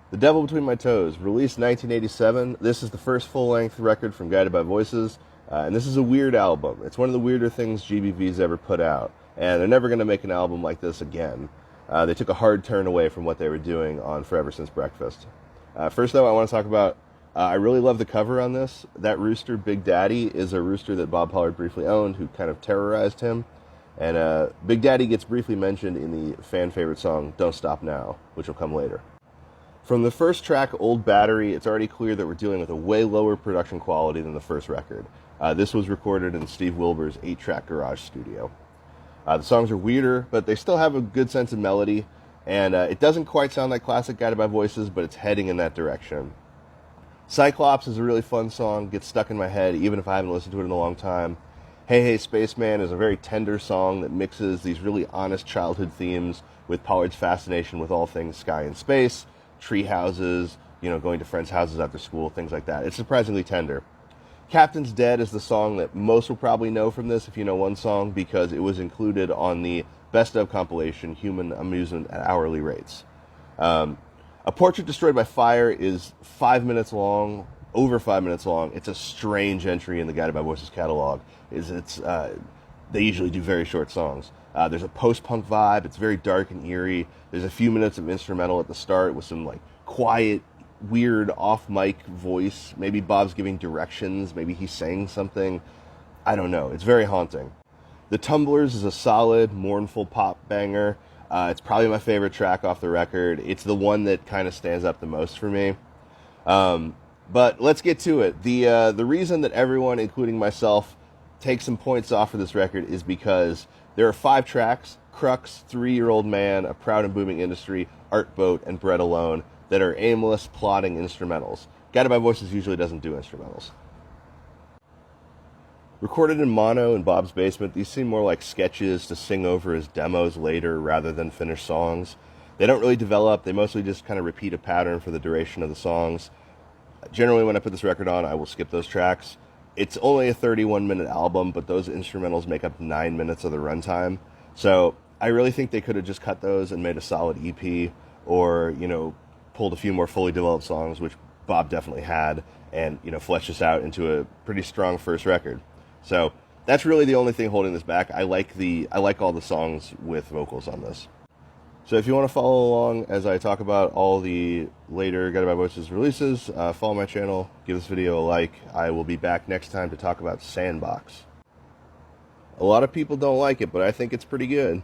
The Devil Between My Toes, released 1987. This is the first full-length record from Guided by Voices, and this is a weird album. It's one of the weirder things GBV's ever put out, and they're never going to make an album like this again. They took a hard turn away from what they were doing on Forever Since Breakfast. First, though, I want to talk about, I really love the cover on this. That rooster, Big Daddy, is a rooster that Bob Pollard briefly owned, who kind of terrorized him. And Big Daddy gets briefly mentioned in the fan-favorite song, Don't Stop Now, which will come later. From the first track, Old Battery, it's already clear that we're dealing with a way lower production quality than the first record. This was recorded in Steve Wilbur's 8-track garage studio. The songs are weirder, but they still have a good sense of melody, and it doesn't quite sound like classic Guided by Voices, but it's heading in that direction. Cyclops is a really fun song, gets stuck in my head even if I haven't listened to it in a long time. Hey Hey Spaceman is a very tender song that mixes these really honest childhood themes with Pollard's fascination with all things sky and space, tree houses, going to friends' houses after school, things like that. It's surprisingly tender. Captain's Dead is the song that most will probably know from this, if you know one song, because it was included on the Best of compilation, Human Amusement at Hourly Rates. A Portrait Destroyed by Fire is 5 minutes long, over 5 minutes long. It's a strange entry in the Guided by Voices catalog. They usually do very short songs. There's a post-punk vibe. It's very dark and eerie. There's a few minutes of instrumental at the start with some quiet, weird off-mic voice. Maybe Bob's giving directions. Maybe he's saying something. I don't know. It's very haunting. The Tumblers is a solid, mournful pop banger. It's probably my favorite track off the record. It's the one that kind of stands up the most for me. But let's get to it. The reason that everyone, including myself, takes some points off of this record is because there are 5 tracks: Crux, 3-Year-Old Man, A Proud and Booming Industry, Art Boat, and Bread Alone, that are aimless, plodding instrumentals. Guided by Voices usually doesn't do instrumentals. Recorded in mono in Bob's basement, these seem more like sketches to sing over as demos later rather than finished songs. They don't really develop. They mostly just kind of repeat a pattern for the duration of the songs. Generally, when I put this record on, I will skip those tracks. It's only a 31-minute album, but those instrumentals make up 9 minutes of the runtime. So I really think they could have just cut those and made a solid EP, or, pulled a few more fully developed songs, which Bob definitely had, and, fleshed this out into a pretty strong first record. So that's really the only thing holding this back. I like all the songs with vocals on this. So if you want to follow along as I talk about all the later Guided by Voices releases, follow my channel, give this video a like. I will be back next time to talk about Sandbox. A lot of people don't like it, but I think it's pretty good.